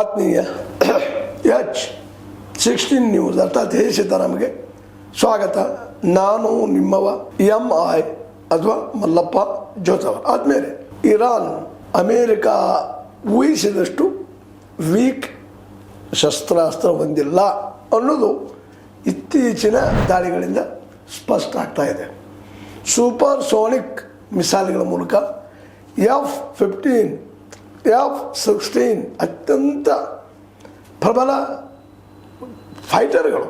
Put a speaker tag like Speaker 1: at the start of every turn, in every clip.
Speaker 1: ಆತ್ಮೀಯ H16 news ಅರ್ಥಾತ್ ಹೇ ಸೀತಾರಾಮ್ಗೆ ಸ್ವಾಗತ. ನಾನು ನಿಮ್ಮವ MI ಅಥವಾ ಮಲ್ಲಪ್ಪ ಜೋತವರ್. ಆದಮೇಲೆ ಇರಾನ್ ಅಮೇರಿಕಾ ಊಹಿಸಿದಷ್ಟು ವೀಕ್ ಶಸ್ತ್ರಾಸ್ತ್ರ ಹೊಂದಿಲ್ಲ ಅನ್ನೋದು ಇತ್ತೀಚಿನ ದಾಳಿಗಳಿಂದ ಸ್ಪಷ್ಟ ಆಗ್ತಾ ಇದೆ. ಸೂಪರ್ ಸೋನಿಕ್ ಮಿಸೈಲ್ಗಳ ಮೂಲಕ F-15 F-16 ಅತ್ಯಂತ ಪ್ರಬಲ ಫೈಟರ್ಗಳು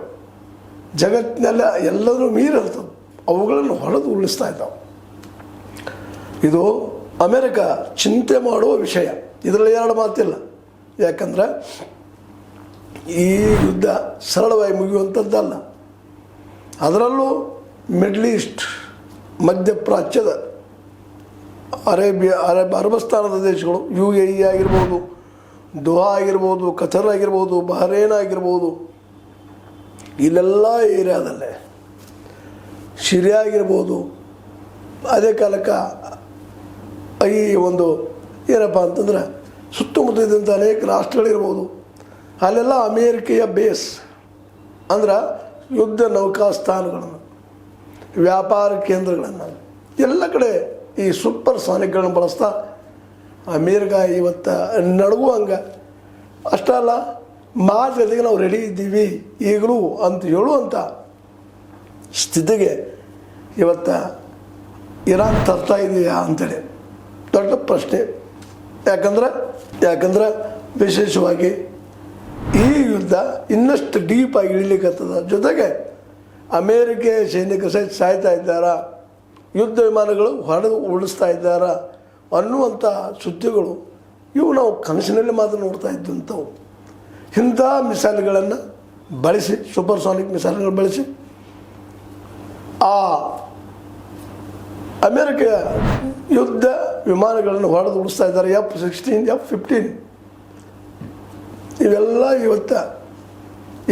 Speaker 1: ಜಗತ್ತಿನೆಲ್ಲ ಎಲ್ಲರೂ ಮೀರಿರ್ತವೆ, ಅವುಗಳನ್ನು ಹೊಡೆದು ಉರುಳಿಸ್ತಾ ಇದ್ದಾವೆ. ಇದು ಅಮೆರಿಕ ಚಿಂತೆ ಮಾಡುವ ವಿಷಯ, ಇದರಲ್ಲಿ ಎರಡು ಮಾತಿಲ್ಲ. ಯಾಕಂದರೆ ಈ ಯುದ್ಧ ಸರಳವಾಗಿ ಮುಗಿಯುವಂಥದ್ದಲ್ಲ. ಅದರಲ್ಲೂ ಮಿಡ್ಲ್ ಈಸ್ಟ್, ಮಧ್ಯಪ್ರಾಚ್ಯದ ಅರಬಸ್ತಾನದ ದೇಶಗಳು, UAE ಆಗಿರ್ಬೋದು, ದುಹಾ ಆಗಿರ್ಬೋದು, ಕತರ್ ಆಗಿರ್ಬೋದು, ಬಹರೇನ್ ಆಗಿರ್ಬೋದು, ಇಲ್ಲೆಲ್ಲ ಏರಿಯಾದಲ್ಲೇ ಸಿರಿಯಾ ಆಗಿರ್ಬೋದು, ಅದೇ ಕಾಲಕ್ಕೆ ಈ ಒಂದು ಏನಪ್ಪ ಅಂತಂದ್ರೆ ಸುತ್ತಮುತ್ತ ಇದ್ದಂಥ ಅನೇಕ ರಾಷ್ಟ್ರಗಳಿರ್ಬೋದು, ಅಲ್ಲೆಲ್ಲ ಅಮೇರಿಕೆಯ ಬೇಸ್ ಅಂದ್ರೆ ಯುದ್ಧ ನೌಕಾಸ್ಥಾನಗಳನ್ನು, ವ್ಯಾಪಾರ ಕೇಂದ್ರಗಳನ್ನು ಎಲ್ಲ ಕಡೆ ಈ ಸೂಪರ್ ಸಾನಿಕ್ಗಳನ್ನು ಬಳಸ್ತಾ ಅಮೇರಿಕ ಇವತ್ತು ನಡುವಂಗೆ. ಅಷ್ಟಲ್ಲ, ಜೊತೆಗೆ ನಾವು ರೆಡಿ ಇದ್ದೀವಿ ಈಗಲೂ ಅಂತ ಹೇಳುವಂಥ ಸ್ಥಿತಿಗೆ ಇವತ್ತು ಇರಾನ್ ತರ್ತಾ ಇದೆಯಾ ಅಂತೇಳಿ ದೊಡ್ಡ ಪ್ರಶ್ನೆ. ಯಾಕಂದ್ರೆ ವಿಶೇಷವಾಗಿ ಈ ಯುದ್ಧ ಇನ್ನಷ್ಟು ಡೀಪಾಗಿ ಇಳಿಲಿಕ್ಕತ್ತದ. ಜೊತೆಗೆ ಅಮೇರಿಕೆ ಸೈನಿಕರು ಸಹಿತ ಸಾಯ್ತಾ ಇದ್ದಾರಾ, ಯುದ್ಧ ವಿಮಾನಗಳು ಹೊಡೆದು ಉಳಿಸ್ತಾ ಇದ್ದಾರಾ ಅನ್ನುವಂಥ ಸುದ್ದಿಗಳು ಇವು ನಾವು ಕನಸಿನಲ್ಲಿ ಮಾತ್ರ ನೋಡ್ತಾ ಇದ್ದಂಥವು. ಇಂಥ ಮಿಸೈಲ್ಗಳನ್ನು ಬಳಸಿ, ಸೂಪರ್ಸಾನಿಕ್ ಮಿಸೈಲ್ಗಳು ಬಳಸಿ ಆ ಅಮೇರಿಕೆಯ ಯುದ್ಧ ವಿಮಾನಗಳನ್ನು ಹೊಡೆದು ಉಳಿಸ್ತಾ ಇದ್ದಾರೆ. F-16 F-15 ಇವೆಲ್ಲ ಇವತ್ತು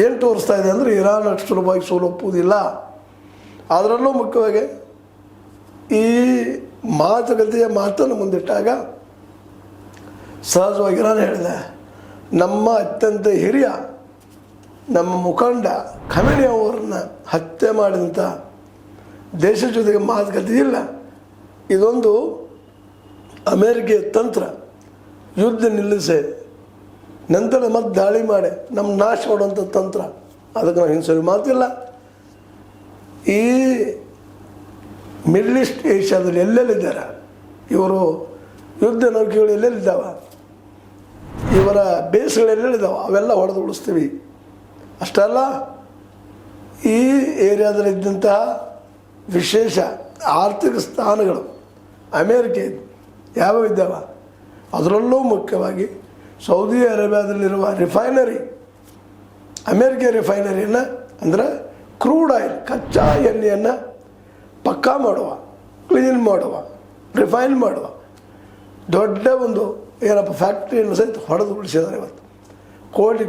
Speaker 1: ಏನು ತೋರಿಸ್ತಾ ಇದೆ ಅಂದರೆ ಇರಾನ್ ಅಷ್ಟು ಸುಲಭವಾಗಿ ಸೋಲೊಪ್ಪುವುದಿಲ್ಲ. ಅದರಲ್ಲೂ ಮುಖ್ಯವಾಗಿ ಈ ಮಾತುಕತೆಯ ಮಾತನ್ನು ಮುಂದಿಟ್ಟಾಗ ಸಹಜವಾಗಿ ಇರಾನ್ ಹೇಳಿದೆ, ನಮ್ಮ ಅತ್ಯಂತ ಹಿರಿಯ ನಮ್ಮ ಮುಖಂಡ ಖಮೇನಿ ಅವರನ್ನ ಹತ್ಯೆ ಮಾಡಿದಂಥ ದೇಶ ಜೊತೆಗೆ ಮಾತುಕತೆ ಇಲ್ಲ. ಇದೊಂದು ಅಮೇರಿಕೆಯ ತಂತ್ರ, ಯುದ್ಧ ನಿಲ್ಲಿಸಿ ನಂತರ ಮತ್ತೆ ದಾಳಿ ಮಾಡಿ ನಮ್ಮ ನಾಶ ಮಾಡುವಂಥ ತಂತ್ರ. ಅದಕ್ಕೆ ನಾವು ಹಿಂಸೆ ಮಾತಿಲ್ಲ. ಈ ಮಿಡ್ಲ್ ಈಸ್ಟ್ ಏಷ್ಯಾದಲ್ಲಿ ಎಲ್ಲೆಲ್ಲಿದ್ದಾರೆ ಇವರು ಯುದ್ಧ ನೌಕೆಗಳು, ಎಲ್ಲೆಲ್ಲಿದ್ದಾವೆ ಇವರ ಬೇಸ್ಗಳು, ಎಲ್ಲೆಲ್ಲಿದ್ದಾವೆ ಅವೆಲ್ಲ ಹೊಡೆದು ಉಳಿಸ್ತೀವಿ. ಅಷ್ಟಲ್ಲ, ಈ ಏರಿಯಾದಲ್ಲಿದ್ದಂತಹ ವಿಶೇಷ ಆರ್ಥಿಕ ಸ್ಥಾನಗಳು ಅಮೇರಿಕೆ ಯಾವ್ಯಾವ ಇದ್ದಾವೆ, ಅದರಲ್ಲೂ ಮುಖ್ಯವಾಗಿ ಸೌದಿ ಅರೇಬಿಯಾದಲ್ಲಿರುವ ರಿಫೈನರಿ, ಅಮೇರಿಕೆ ರಿಫೈನರಿಯನ್ನು ಅಂದರೆ ಕ್ರೂಡ್ ಆಯಿಲ್, ಕಚ್ಚಾ ಎಣ್ಣೆಯನ್ನು ಪಕ್ಕಾ ಮಾಡುವ, ಕ್ಲೀನ್ ಮಾಡುವ, ರಿಫೈನ್ ಮಾಡುವ ದೊಡ್ಡ ಒಂದು ಏನಪ್ಪ ಫ್ಯಾಕ್ಟ್ರಿಯನ್ನು ಸಹಿತ ಹೊಡೆದು ಉಳಿಸಿದ್ದಾರೆ. ಇವತ್ತು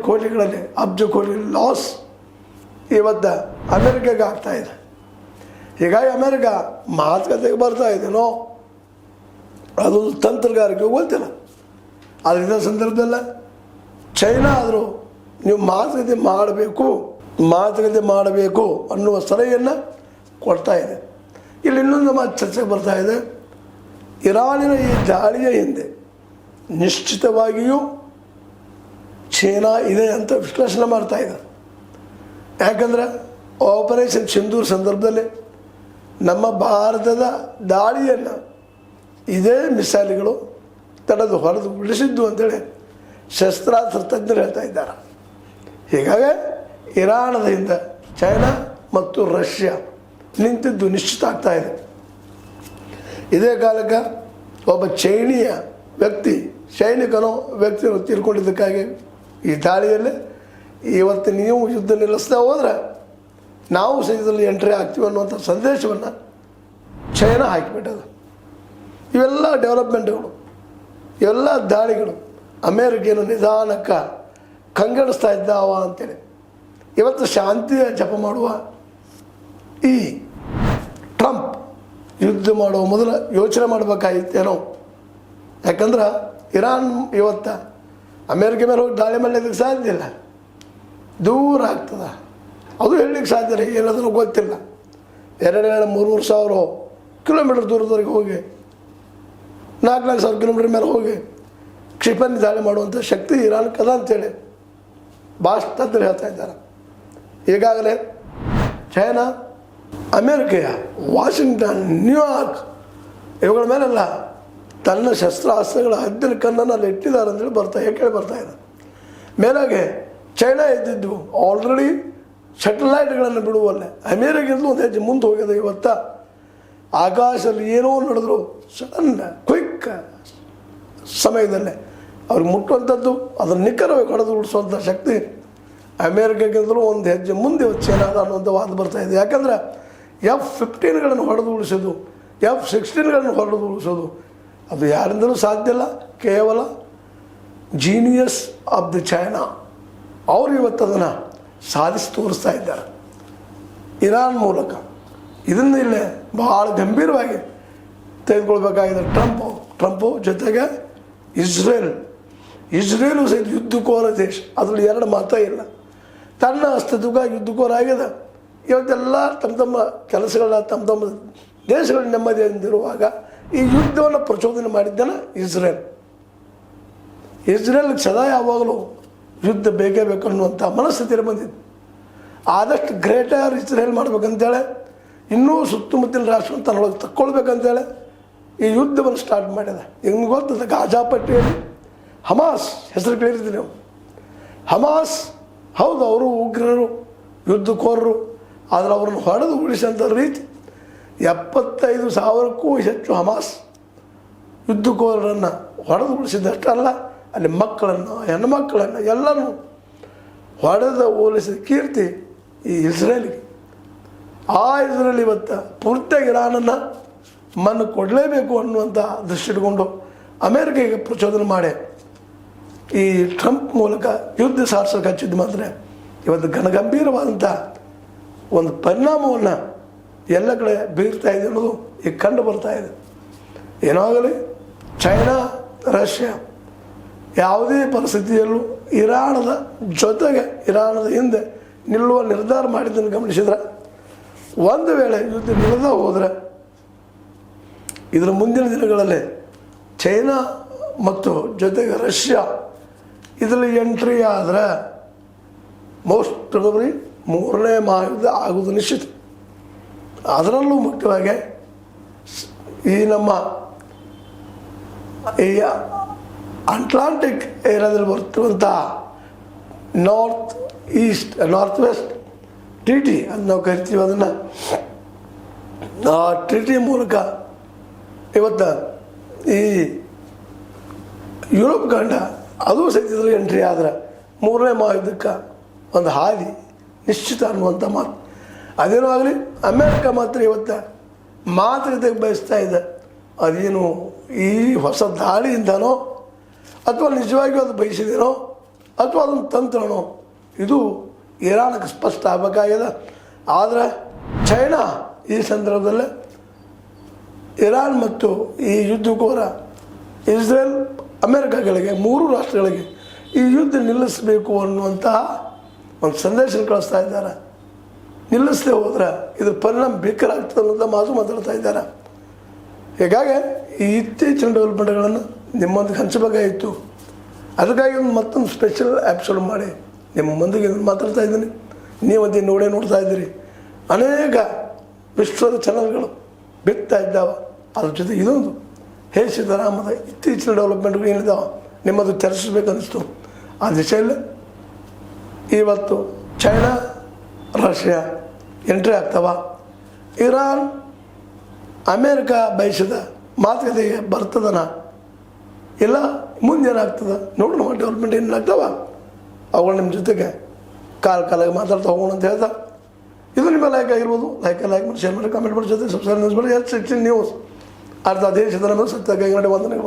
Speaker 1: ಕೋಟಿಗಳಲ್ಲಿ ಅಬ್ಜ ಕೋಟಿ ಲಾಸ್ ಇವತ್ತು ಅಮೇರಿಕೆಗೆ ಆಗ್ತಾಯಿದೆ. ಹೀಗಾಗಿ ಅಮೇರಿಕ ಮಾತುಕತೆಗೆ ಬರ್ತಾ ಇದೆಯೋ ಅದು ತಂತ್ರಗಾರಿಕೆ ಗೊತ್ತಿಲ್ಲ. ಆದರೆ ಇದೇ ಸಂದರ್ಭದಲ್ಲ ಚೈನಾ ಆದರೂ ನೀವು ಮಾತುಕತೆ ಮಾಡಬೇಕು ಅನ್ನುವ ಸಲಹೆಯನ್ನು ಕೊಡ್ತಾ ಇದೆ. ಇಲ್ಲಿ ಇನ್ನೊಂದು ಮಾತು ಚರ್ಚೆಗೆ ಬರ್ತಾ ಇದೆ. ಇರಾನಿನ ಈ ದಾಳಿಯ ಹಿಂದೆ ನಿಶ್ಚಿತವಾಗಿಯೂ ಚೈನಾ ಇದೆ ಅಂತ ವಿಶ್ಲೇಷಣೆ ಮಾಡ್ತಾ ಇದ್ದಾರೆ. ಯಾಕಂದರೆ ಆಪರೇಷನ್ ಸಿಂಧೂರ್ ಸಂದರ್ಭದಲ್ಲಿ ನಮ್ಮ ಭಾರತದ ದಾಳಿಯನ್ನು ಇದೇ ಮಿಸೈಲ್ಗಳು ತಡೆದು ಹೊಡೆದು ಉಳಿಸಿದ್ದು ಅಂತೇಳಿ ಶಸ್ತ್ರಾಸ್ತ್ರ ತಜ್ಞರು ಹೇಳ್ತಾ ಇದ್ದಾರೆ. ಹೀಗಾಗಿ ಇರಾನದ ಹಿಂದೆ ಚೈನಾ ಮತ್ತು ರಷ್ಯಾ ನಿಂತಿದ್ದು ನಿಶ್ಚಿತ ಆಗ್ತಾ ಇದೆ. ಇದೇ ಕಾಲಕ್ಕೆ ಒಬ್ಬ ಚೈನೀಯ ಸೈನಿಕನೋ ವ್ಯಕ್ತಿಯನ್ನು ತೀರ್ಕೊಂಡಿದ್ದಕ್ಕಾಗಿ ಈ ದಾಳಿಯಲ್ಲಿ ಇವತ್ತು ನೀವು ಯುದ್ಧ ನಿಲ್ಲಿಸ್ತಾ ಹೋದರೆ ನಾವು ಸಹಿತದಲ್ಲಿ ಎಂಟ್ರಿ ಆಗ್ತೀವಿ ಅನ್ನುವಂಥ ಸಂದೇಶವನ್ನು ಚೈನಾ ಹಾಕಿಬಿಟ್ಟದು. ಇವೆಲ್ಲ ಡೆವಲಪ್ಮೆಂಟ್ಗಳು, ಇವೆಲ್ಲ ದಾಳಿಗಳು ಅಮೇರಿಕೆಯನ್ನು ನಿಧಾನಕ್ಕೆ ಕಂಗೆಡಿಸ್ತಾ ಇದ್ದಾವ ಅಂತೇಳಿ ಇವತ್ತು ಶಾಂತಿಯ ಜಪ ಮಾಡುವ ಈ ಟ್ರಂಪ್ ಯುದ್ಧ ಮಾಡುವ ಮೊದಲು ಯೋಚನೆ ಮಾಡಬೇಕಾಗಿತ್ತೇನೋ. ಯಾಕಂದ್ರೆ ಇರಾನ್ ಇವತ್ತು ಅಮೇರಿಕೆ ಮೇಲೆ ಹೋಗಿ ದಾಳಿ ಮಾಡಲಿಕ್ಕೆ ಸಾಧ್ಯ ಇಲ್ಲ, ದೂರ ಆಗ್ತದೆ. ಅದು ಹೇಳಲಿಕ್ಕೆ ಸಾಧ್ಯ ಇಲ್ಲ, ಏನಾದರೂ ಗೊತ್ತಿಲ್ಲ. 2,000-3,000 ಸಾವಿರ ಕಿಲೋಮೀಟರ್ ದೂರದವರೆಗೆ ಹೋಗಿ 4,000 ಸಾವಿರ ಕಿಲೋಮೀಟರ್ ಮೇಲೆ ಹೋಗಿ ಕ್ಷಿಪಣಿ ದಾಳಿ ಮಾಡುವಂಥ ಶಕ್ತಿ ಇರಾನ್ಗೆ ಅದ ಅಂತೇಳಿ ಭಾಷಾತಜ್ಞರು ಹೇಳ್ತಾ ಇದ್ದಾರೆ. ಈಗಾಗಲೇ ಚೈನಾ, ಅಮೇರಿಕೆಯ ವಾಷಿಂಗ್ಟನ್, ನ್ಯೂಯಾರ್ಕ್ ಇವುಗಳ ಮೇಲೆಲ್ಲ ತನ್ನ ಶಸ್ತ್ರಾಸ್ತ್ರಗಳ ಹದ್ದಿನ ಕಣ್ಣನ್ನು ಅಲ್ಲಿ ಇಟ್ಟಿದ್ದಾರೆ ಅಂತೇಳಿ ಕೇಳಿ ಬರ್ತಾ ಇದೆ. ಮೇಲಾಗೆ ಚೈನಾ ಇದ್ದಿದ್ದು ಆಲ್ರೆಡಿ ಸ್ಯಾಟಲೈಟ್ಗಳನ್ನು ಬಿಡುವಲ್ಲೇ ಅಮೇರಿಕೆಯಿಂದ ಒಂದು ಹೆಜ್ಜೆ ಮುಂದೆ ಹೋಗಿದೆ. ಇವತ್ತು ಆಕಾಶದಲ್ಲಿ ಏನೋ ನಡೆದ್ರು ಸಡನ್ ಕ್ವಿಕ್ ಸಮಯದಲ್ಲೇ ಅವ್ರಿಗೆ ಮುಟ್ಟುವಂಥದ್ದು ಅದನ್ನು ನಿಖರವಾಗಿ ಹೊಡೆದು ಉಳಿಸುವಂಥ ಶಕ್ತಿ ಅಮೇರಿಕೆಗಿಂತಲೂ ಒಂದು ಹೆಜ್ಜೆ ಮುಂದೆ ಚೈನಾದ ಅನ್ನುವಂಥ ವಾದ ಬರ್ತಾ ಇದೆ. ಯಾಕಂದರೆ F-15ಗಳನ್ನು ಹೊಡೆದು ಉಳಿಸೋದು, F-16ಗಳನ್ನು ಹೊಡೆದು ಉಳಿಸೋದು ಅದು ಯಾರಿಂದಲೂ ಸಾಧ್ಯ ಇಲ್ಲ, ಕೇವಲ ಜೀನಿಯಸ್ ಆಫ್ ದಿ ಚೈನಾ ಅವರು ಇವತ್ತು ಅದನ್ನು ಸಾಧಿಸಿ ತೋರಿಸ್ತಾ ಇದ್ದಾರೆ ಇರಾನ್ ಮೂಲಕ. ಇದನ್ನು ಇಲ್ಲೇ ಭಾಳ ಗಂಭೀರವಾಗಿ ತೆಗೆದುಕೊಳ್ಬೇಕಾಗಿದೆ ಟ್ರಂಪು ಜೊತೆಗೆ ಇಸ್ರೇಲು ಸಹಿತ ಯುದ್ಧಕೋರ ದೇಶ, ಅದರಲ್ಲಿ 2 ಮಾತೇ ಇಲ್ಲ. ತನ್ನ ಅಸ್ತಿತ್ವಕ್ಕಾಗಿ ಯುದ್ಧಕೋರ ಆಗಿದೆ. ಇವತ್ತೆಲ್ಲ ತಮ್ಮ ಕೆಲಸಗಳನ್ನ ತಮ್ಮ ದೇಶಗಳ ನೆಮ್ಮದಿಯಿಂದಿರುವಾಗ ಈ ಯುದ್ಧವನ್ನು ಪ್ರಚೋದನೆ ಮಾಡಿದ್ದಾನೆ ಇಸ್ರೇಲ್ಗೆ ಸದಾ ಯಾವಾಗಲೂ ಯುದ್ಧ ಬೇಕೇ ಬೇಕು ಅನ್ನುವಂಥ ಮನಸ್ಥಿತಿಯಲ್ಲಿ ಬಂದಿದ್ದು. ಆದಷ್ಟು ಗ್ರೇಟರ್ ಇಸ್ರೇಲ್ ಮಾಡಬೇಕಂತೇಳಿ ಇನ್ನೂ ಸುತ್ತಮುತ್ತಲಿನ ರಾಷ್ಟ್ರವನ್ನು ತನ್ನೊಳಗೆ ತಕ್ಕೊಳ್ಬೇಕಂತೇಳಿ ಈ ಯುದ್ಧವನ್ನು ಸ್ಟಾರ್ಟ್ ಮಾಡಿದೆ. ನಿಮ್ಗೆ ಗೊತ್ತದೆ, ಗಾಜಾ ಪಟ್ಟಿಯಲ್ಲಿ ಹಮಾಸ್ ಹೆಸರು ಕೇಳಿರ್ತೀವಿ ನೀವು. ಹಮಾಸ್ ಹೌದು, ಅವರು ಉಗ್ರರು, ಯುದ್ಧಕೋರರು, ಆದರೆ ಅವ್ರನ್ನ ಹೊಡೆದು ಉಳಿಸೋಂಥ ರೀತಿ 75,000ಕ್ಕೂ ಹೆಚ್ಚು ಹಮಾಸ್ ಯುದ್ಧಕೋರರನ್ನು ಹೊಡೆದು ಉಳಿಸಿದಷ್ಟಲ್ಲ, ಅಲ್ಲಿ ಮಕ್ಕಳನ್ನು, ಹೆಣ್ಣುಮಕ್ಕಳನ್ನು ಎಲ್ಲನೂ ಹೊಡೆದು ಹೋಲಿಸಿದ ಕೀರ್ತಿ ಈ ಇಸ್ರೇಲಿಗೆ. ಆ ಇಸ್ರೇಲ್ ಇವತ್ತು ಪೂರ್ತಿಯಾಗಿ ಇರಾನನ್ನು ಮಣ್ಣು ಕೊಡಲೇಬೇಕು ಅನ್ನುವಂಥ ದೃಷ್ಟಿ ಇಟ್ಕೊಂಡು ಅಮೇರಿಕೆಗೆ ಪ್ರಚೋದನೆ ಮಾಡಿ ಈ ಟ್ರಂಪ್ ಮೂಲಕ ಯುದ್ಧ ಸಾರಿಸೋಕೆ ಹಚ್ಚಿದ್ದು ಮಾತ್ರ ಇವತ್ತು ಗಂಭೀರವಾದಂಥ ಒಂದು ಪರಿಣಾಮವನ್ನು ಎಲ್ಲ ಕಡೆ ಬೀರ್ತಾ ಇದೆ ಅನ್ನೋದು ಈಗ ಕಂಡು ಬರ್ತಾ ಇದೆ. ಏನಾಗಲಿ ಚೈನಾ, ರಷ್ಯಾ ಯಾವುದೇ ಪರಿಸ್ಥಿತಿಯಲ್ಲೂ ಇರಾನದ ಜೊತೆಗೆ, ಇರಾನದ ಹಿಂದೆ ನಿಲ್ಲುವ ನಿರ್ಧಾರ ಮಾಡಿದ್ದನ್ನು ಗಮನಿಸಿದ್ರೆ, ಒಂದು ವೇಳೆ ಯುದ್ಧ ನಿಲ್ಲದ ಹೋದರೆ ಇದರ ಮುಂದಿನ ದಿನಗಳಲ್ಲಿ ಚೈನಾ ಮತ್ತು ಜೊತೆಗೆ ರಷ್ಯಾ ಇದರಲ್ಲಿ ಎಂಟ್ರಿ ಆದರೆ ಮೋಸ್ಟ್ ಪ್ರೊಬಬ್ಲಿ 3ನೇ ಮಹಾಯುದ್ಧ ಆಗುವುದು ನಿಶ್ಚಿತ. ಅದರಲ್ಲೂ ಮುಖ್ಯವಾಗಿ ಈ ನಮ್ಮ ಈ ಅಟ್ಲಾಂಟಿಕ್ ಏರಿಯಾದಲ್ಲಿ ಬರ್ತಿರುವಂಥ ನಾರ್ತ್ ವೆಸ್ಟ್ ಟ್ರೀಟಿ ಅಂತ ನಾವು ಕರಿತೀವಿ. ಅದನ್ನು ಆ ಟ್ರೀಟಿ ಮೂಲಕ ಇವತ್ತು ಈ ಯುರೋಪ್ ಖಂಡ ಅದು ಸಹಿತದಲ್ಲಿ ಎಂಟ್ರಿ ಆದರೆ 3ನೇ ಮಹಾಯುದ್ಧಕ್ಕೆ ಒಂದು ಹಾದಿ ನಿಶ್ಚಿತ ಅನ್ನುವಂಥ ಮಾತು. ಅದೇನೋ ಆಗಲಿ, ಅಮೇರಿಕ ಮಾತ್ರ ಇವತ್ತು ಮಾತುಕತೆಗೆ ಬಯಸ್ತಾ ಇದೆ. ಅದೇನು ಈ ಹೊಸ ದಾಳಿಯಿಂದನೋ ಅಥವಾ ನಿಜವಾಗಿಯೂ ಅದು ಬಯಸಿದೇನೋ ಅಥವಾ ಅದನ್ನು ತಂತ್ರನೋ ಇದು ಇರಾನ್ಗೆ ಸ್ಪಷ್ಟ ಆಗಬೇಕಾಗಿದೆ. ಆದರೆ ಚೈನಾ ಈ ಸಂದರ್ಭದಲ್ಲಿ ಇರಾನ್ ಮತ್ತು ಈ ಯುದ್ಧಕೋರ ಇಸ್ರೇಲ್, ಅಮೇರಿಕಾಗಳಿಗೆ 3 ರಾಷ್ಟ್ರಗಳಿಗೆ ಈ ಯುದ್ಧ ನಿಲ್ಲಿಸಬೇಕು ಅನ್ನುವಂತಹ ಒಂದು ಸಂದೇಶ ಕಳಿಸ್ತಾ ಇದ್ದಾರೆ. ನಿಲ್ಲಿಸದೆ ಹೋದರೆ ಇದ್ರ ಪರಿಣಾಮ ಬೇಕಾಗ್ತದೆ ಅನ್ನೋಂಥ ಮಾತು ಮಾತಾಡ್ತಾ ಇದ್ದಾರೆ. ಹೀಗಾಗಿ ಈ ಇತ್ತೀಚಿನ ಡೆವಲಪ್ಮೆಂಟ್ಗಳನ್ನು ನಿಮ್ಮೊಂದಿಗೆ ಹಂಚಬೇಕಾಗಿತ್ತು. ಅದಕ್ಕಾಗಿ ಒಂದು ಮತ್ತೊಂದು ಸ್ಪೆಷಲ್ ಎಪಿಸೋಡ್ ಮಾಡಿ ನಿಮ್ಮ ಮುಂದಿಗೆ ಮಾತಾಡ್ತಾ ಇದ್ದೀನಿ. ನೀವು ಅದೇ ನೋಡ್ತಾ ಇದ್ದೀರಿ. ಅನೇಕ ವಿಶ್ವದ ಚಾನಲ್ಗಳು ಬಿತ್ತಾ ಇದ್ದಾವೆ. ಅದ್ರ ಜೊತೆ ಇದೊಂದು ಸಿದ್ದರಾಮದ ಇತ್ತೀಚಿನ ಡೆವಲಪ್ಮೆಂಟ್ಗಳು ಏನಿದ್ದಾವೆ ನಿಮ್ಮದು ಚರ್ಚಿಸಬೇಕನ್ನಿಸ್ತು. ಆ ದಿಶೆಯಲ್ಲಿ ಇವತ್ತು ಚೈನಾ, ರಷ್ಯಾ ಎಂಟ್ರಿ ಆಗ್ತಾವ. ಇರಾನ್, ಅಮೇರಿಕಾ ಬಯಸಿದ ಮಾತುಕತೆಗೆ ಬರ್ತದನ ಇಲ್ಲ ಮುಂದೇನಾಗ್ತದೆ ನೋಡೋಣ. ಡೆವಲಪ್ಮೆಂಟ್ ಏನಾಗ್ತಾವ ಅವುಗಳು ನಿಮ್ಮ ಜೊತೆಗೆ ಕಾಲಾಗಿ ಮಾತಾಡ್ತಾ ಹೋಗೋಣ ಅಂತ ಹೇಳ್ತಾ, ಇದು ನಿಮ್ಮ ಲೈಕ್ ಆಗಿರ್ಬೋದು. ಲೈಕ್ ಮಾಡಿ, ಶೇರ್ ಮಾಡಿ, ಕಮೆಂಟ್ ಮಾಡಿ, ಜೊತೆ ಸಬ್ಸ್ಕ್ರೈಬ್ ಮಾಡಿ. H16 ನ್ಯೂಸ್ ಅರ್ಧ ದೇಶದ ನಮ್ಮ ಸತ್ಯ ಕೈಗಡೆ ವಂದನೆಗಳು.